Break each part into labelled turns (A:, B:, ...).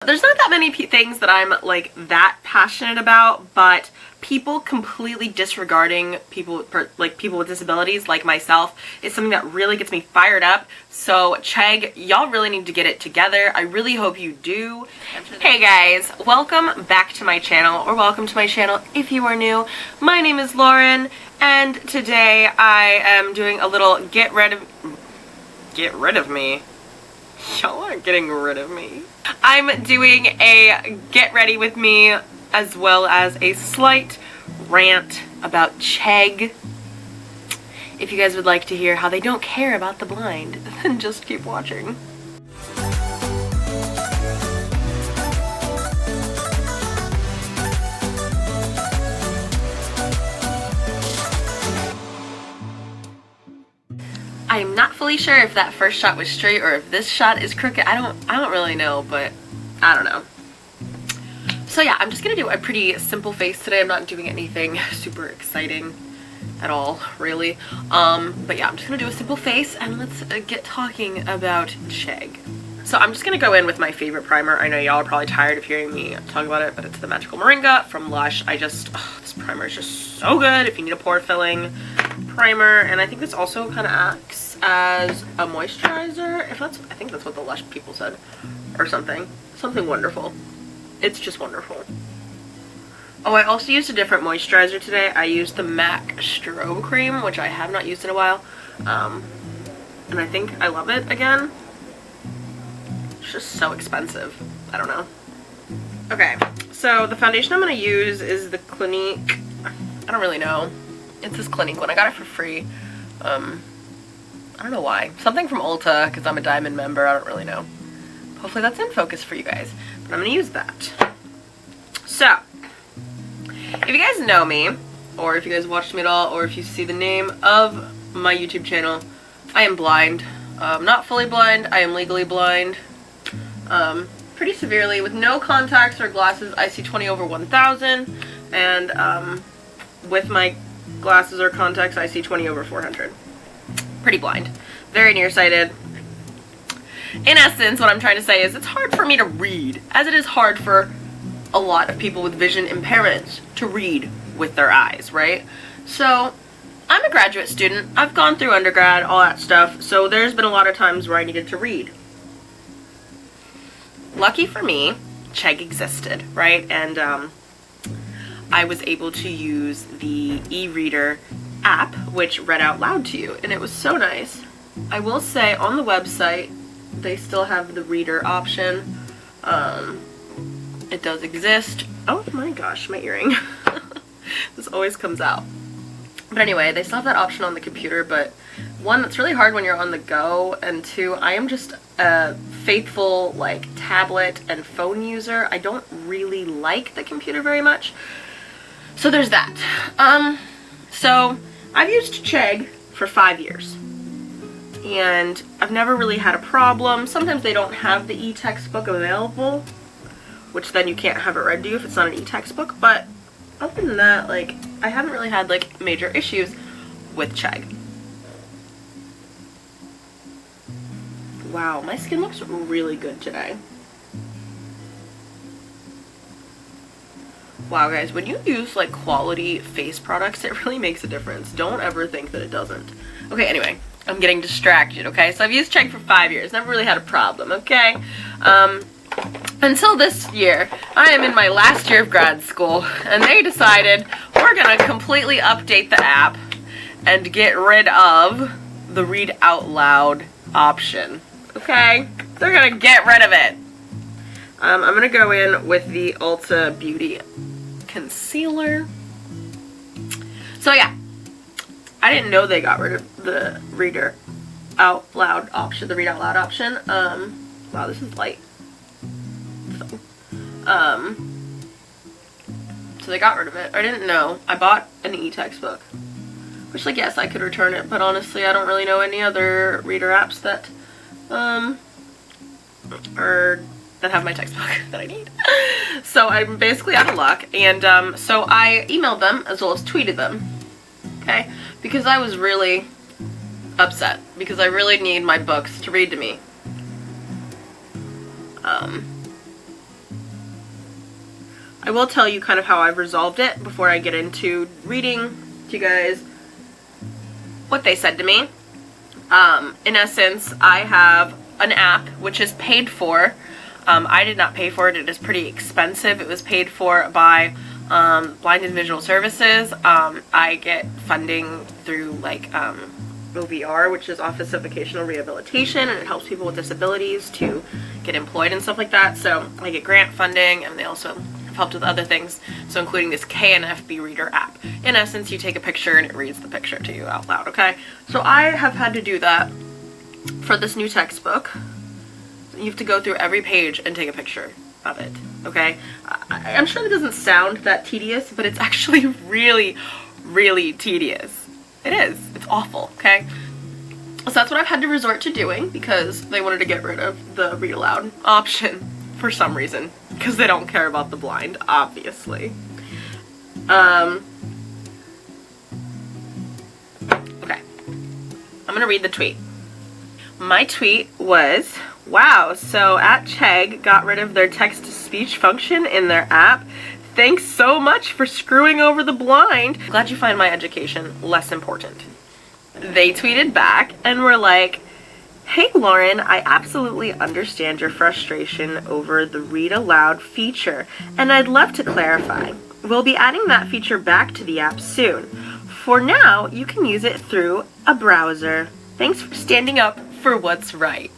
A: There's not that many things that I'm like that passionate about, but people completely disregarding people with disabilities like myself is something that really gets me fired up. So Chegg, y'all really need to get it together. I really hope you do. Hey guys, welcome back to my channel, or welcome to my channel if you are new. My name is Lauren, and today I am doing a little get rid of me. Y'all aren't getting rid of me. I'm doing a get ready with me as well as a slight rant about Chegg. If you guys would like to hear how they don't care about the blind, then just keep watching. I'm not fully sure if that first shot was straight or if this shot is crooked. I don't really know, but I don't know. So yeah, I'm just gonna do a pretty simple face today. I'm not doing anything super exciting at all, really. But yeah, I'm just gonna do a simple face, and let's get talking about Chegg. So I'm just gonna go in with my favorite primer. I know y'all are probably tired of hearing me talk about it, but it's the Magical Moringa from Lush. This primer is just so good if you need a pore filling primer, and I think this also kind of acts as a moisturizer. I think that's what the Lush people said, or something wonderful. It's just wonderful. Oh, I also used a different moisturizer today. I used the MAC Strobe Cream, which I have not used in a while, and I think I love it again. It's just so expensive. I don't know. Okay, so the foundation I'm going to use is the Clinique. I don't really know. It's this Clinique one. I got it for free. I don't know why. Something from Ulta, because I'm a Diamond member. I don't really know. Hopefully that's in focus for you guys. But I'm going to use that. So, if you guys know me, or if you guys watched me at all, or if you see the name of my YouTube channel, I am blind. Not fully blind. I am legally blind. Pretty severely. With no contacts or glasses, I see 20 over 1,000. And with my glasses or contacts, I see 20 over 400. Pretty blind. Very nearsighted. In essence, what I'm trying to say is it's hard for me to read, as it is hard for a lot of people with vision impairments to read with their eyes, right? So, I'm a graduate student. I've gone through undergrad, all that stuff, so there's been a lot of times where I needed to read. Lucky for me, Chegg existed, right? And I was able to use the e-reader app, which read out loud to you, and it was so nice. I will say, on the website, they still have the reader option. It does exist. Oh my gosh, my earring. This always comes out. But anyway, they still have that option on the computer, but one, that's really hard when you're on the go, and two, I am just a faithful, like, tablet and phone user. I don't really like the computer very much. So there's that. So I've used Chegg for 5 years, and I've never really had a problem. Sometimes they don't have the e-textbook available, which then you can't have it read to you if it's not an e-textbook, but other than that, like, I haven't really had, like, major issues with Chegg. Wow, my skin looks really good today. Wow, guys, when you use, like, quality face products, it really makes a difference. Don't ever think that it doesn't. Okay, anyway, I'm getting distracted, okay? So I've used Chegg for 5 years. Never really had a problem, okay? Until this year, I am in my last year of grad school, and they decided we're gonna completely update the app and get rid of the read out loud option, okay? They're gonna get rid of it. I'm gonna go in with the Ulta Beauty Concealer. So yeah, I didn't know they got rid of the reader out loud option, the read out loud option. Wow, this is light. So they got rid of it. I didn't know. I bought an e-textbook, which, like, yes, I could return it, but honestly, I don't really know any other reader apps that, that have my textbook that I need. So I'm basically out of luck, and so I emailed them as well as tweeted them, okay, because I was really upset, because I really need my books to read to me. I will tell you kind of how I've resolved it before I get into reading to you guys what they said to me. In essence, I have an app which is paid for. I did not pay for it. It is pretty expensive. It was paid for by Blind and Visual Services. I get funding through like OVR, which is Office of Vocational Rehabilitation, and it helps people with disabilities to get employed and stuff like that. So I get grant funding, and they also have helped with other things, so including this KNFB Reader app. In essence, you take a picture and it reads the picture to you out loud, okay? So I have had to do that for this new textbook. You have to go through every page and take a picture of it, okay? I'm sure that doesn't sound that tedious, but it's actually really, really tedious. It is. It's awful, okay? So that's what I've had to resort to doing because they wanted to get rid of the read aloud option for some reason, because they don't care about the blind, obviously. Okay. I'm gonna read the tweet. My tweet was, wow, so at Chegg got rid of their text-to-speech function in their app. Thanks so much for screwing over the blind. Glad you find my education less important. They tweeted back and were like, hey Lauren, I absolutely understand your frustration over the read aloud feature, and I'd love to clarify. We'll be adding that feature back to the app soon. For now, you can use it through a browser. Thanks for standing up for what's right.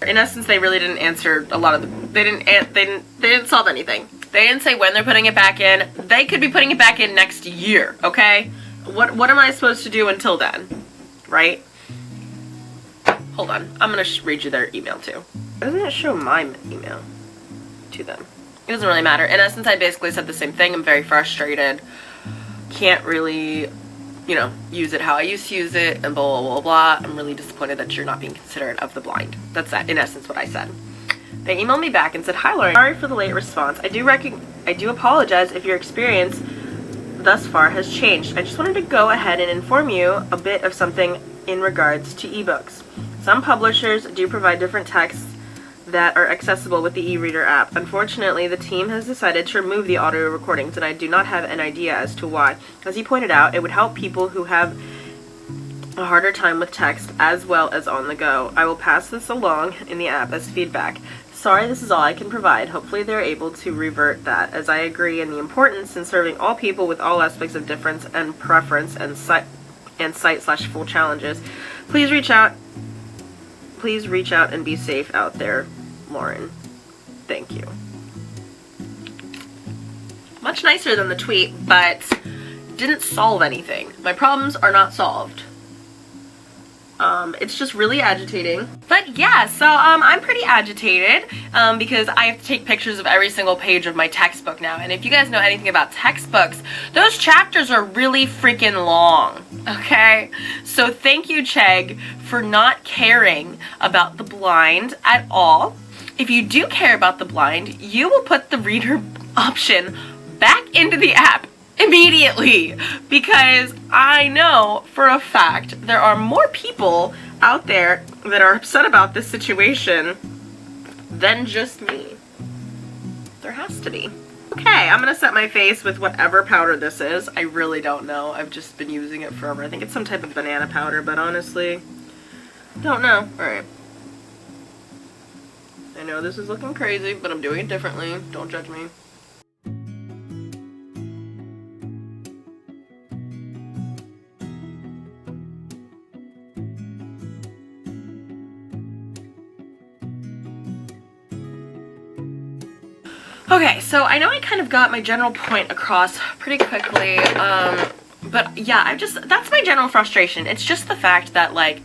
A: In essence, they really didn't answer a lot of the, they didn't solve anything. They didn't say when they're putting it back in. They could be putting it back in next year, okay? What am I supposed to do until then, right? Hold on, I'm gonna read you their email too. Doesn't it show my email to them? It doesn't really matter. In essence, I basically said the same thing. I'm very frustrated. Can't really, you know, use it how I used to use it, and blah, blah, blah, blah. I'm really disappointed that you're not being considerate of the blind. That's that, in essence, what I said. They emailed me back and said, hi, Lauren. Sorry for the late response. I do apologize if your experience thus far has changed. I just wanted to go ahead and inform you a bit of something in regards to ebooks. Some publishers do provide different texts that are accessible with the e-reader app. Unfortunately, the team has decided to remove the audio recordings, and I do not have an idea as to why. As he pointed out, it would help people who have a harder time with text as well as on the go. I will pass this along in the app as feedback. Sorry, this is all I can provide. Hopefully they're able to revert that, as I agree in the importance in serving all people with all aspects of difference and preference and site/full challenges. Please reach out and be safe out there, Lauren. Thank you. Much nicer than the tweet, but didn't solve anything. My problems are not solved. It's just really agitating. But yeah, so I'm pretty agitated because I have to take pictures of every single page of my textbook now. And if you guys know anything about textbooks, those chapters are really freaking long, okay? So thank you, Chegg, for not caring about the blind at all. If you do care about the blind, you will put the reader option back into the app immediately, because I know for a fact there are more people out there that are upset about this situation than just me. There has to be. Okay, I'm gonna set my face with whatever powder this is. I really don't know. I've just been using it forever. I think it's some type of banana powder, but honestly, don't know. Alright. I know this is looking crazy, but I'm doing it differently. Don't judge me. Okay, so I know I kind of got my general point across pretty quickly, but yeah, that's my general frustration. It's just the fact that, like,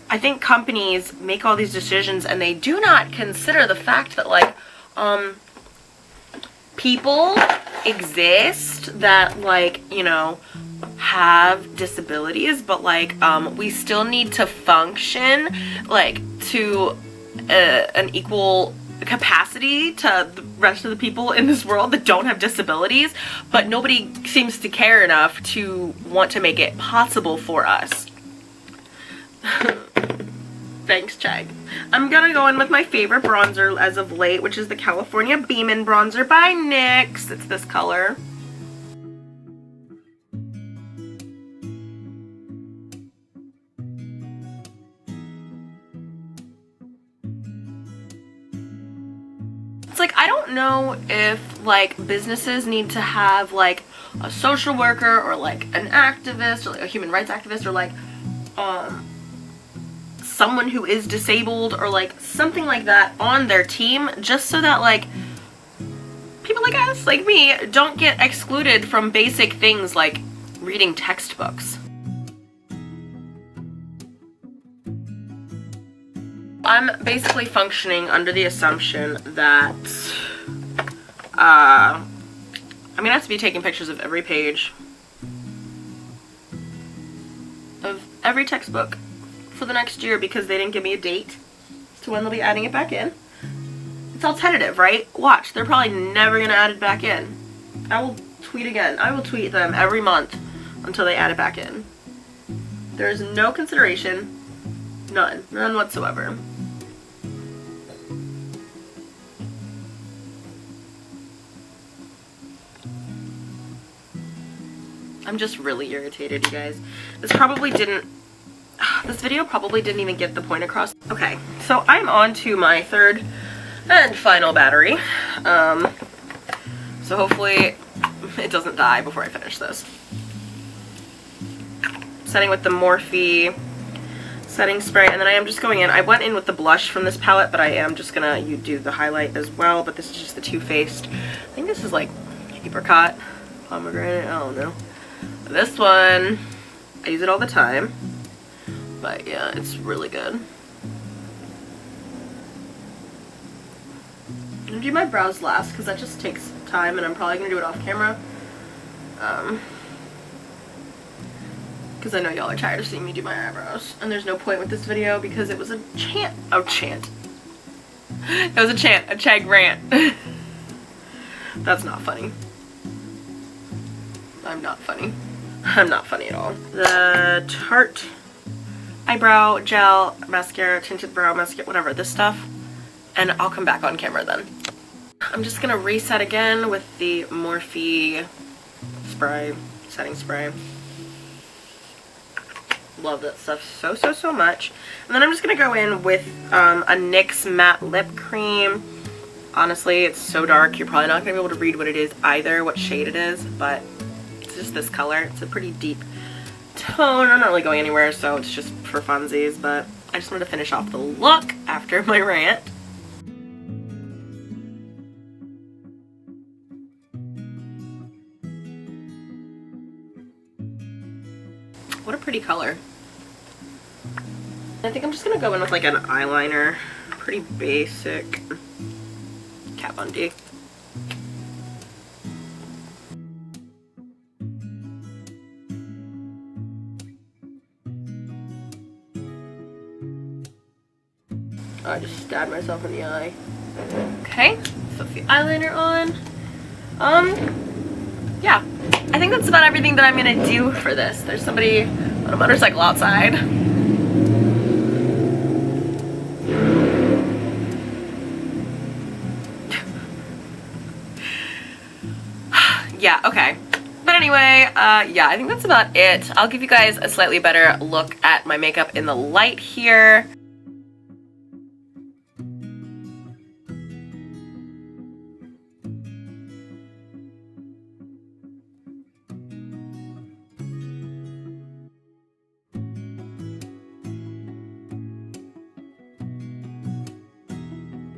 A: I think companies make all these decisions and they do not consider the fact that, like, people exist that, like, you know, have disabilities, but, like, we still need to function, like, to an equal capacity to the rest of the people in this world that don't have disabilities, but nobody seems to care enough to want to make it possible for us. Thanks, Chegg. I'm gonna go in with my favorite bronzer as of late, which is the California Beamin' Bronzer by NYX. It's this color. It's like, I don't know if like businesses need to have like a social worker or like an activist or like a human rights activist or like someone who is disabled or like something like that on their team, just so that like people like us, like me, don't get excluded from basic things like reading textbooks. I'm basically functioning under the assumption that I'm gonna have to be taking pictures of every page of every textbook for the next year because they didn't give me a date as to when they'll be adding it back in. It's all tentative, right? Watch, they're probably never gonna add it back in. I will tweet again. I will tweet them every month until they add it back in. There is no consideration, none whatsoever. I'm just really irritated, you guys. This video probably didn't even get the point across. Okay, so I'm on to my third and final battery. So hopefully it doesn't die before I finish this. Setting with the Morphe setting spray, and then I am just going in. I went in with the blush from this palette, but I am just gonna do the highlight as well, but this is just the Too Faced. I think this is like apricot, pomegranate, I don't know. This one, I use it all the time, but yeah, it's really good. I'm gonna do my brows last because that just takes time and I'm probably gonna do it off camera. Because I know y'all are tired of seeing me do my eyebrows, and there's no point with this video because it was a chant. It was a Chegg rant. That's not funny. I'm not funny. I'm not funny at all. The Tarte eyebrow gel, mascara, tinted brow mascara, whatever, this stuff. And I'll come back on camera then. I'm just gonna reset again with the Morphe spray, setting spray. Love that stuff so much. And then I'm just gonna go in with a NYX matte lip cream. Honestly, it's so dark, you're probably not gonna be able to read what it is either, what shade it is, but it's just this color. It's a pretty deep tone. I'm not really going anywhere, so it's just for funsies, but I just wanted to finish off the look after my rant. What a pretty color. I think I'm just gonna go in with like an eyeliner. Pretty basic. Kat Von D. I just stabbed myself in the eye. Okay, so the eyeliner on. Yeah, I think that's about everything that I'm gonna do for this. There's somebody on a motorcycle outside. Yeah, okay. But anyway, yeah, I think that's about it. I'll give you guys a slightly better look at my makeup in the light here.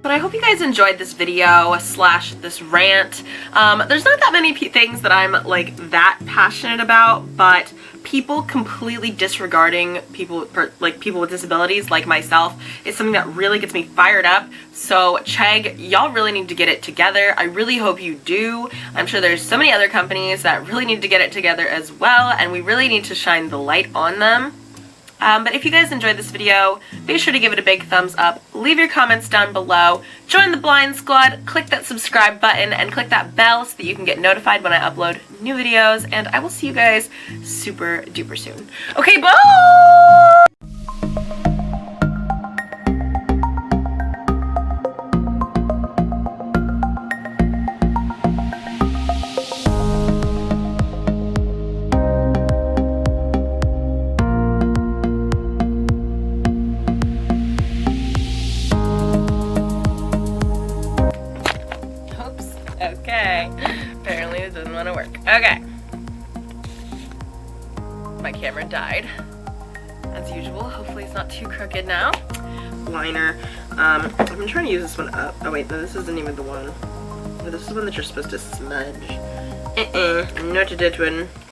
A: But I hope you guys enjoyed this video slash this rant. There's not that many things that I'm like that passionate about, but people completely disregarding people with disabilities like myself is something that really gets me fired up. So Chegg, y'all really need to get it together. I really hope you do. I'm sure there's so many other companies that really need to get it together as well, and we really need to shine the light on them. But if you guys enjoyed this video, be sure to give it a big thumbs up, leave your comments down below, join the Blind Squad, click that subscribe button, and click that bell so that you can get notified when I upload new videos, and I will see you guys super duper soon. Okay, bye! Okay. Apparently it doesn't want to work. Okay. My camera died. As usual. Hopefully it's not too crooked now. Liner. I've been trying to use this one up. Oh wait, no, this isn't even the one. No, this is the one that you're supposed to smudge. Not that one.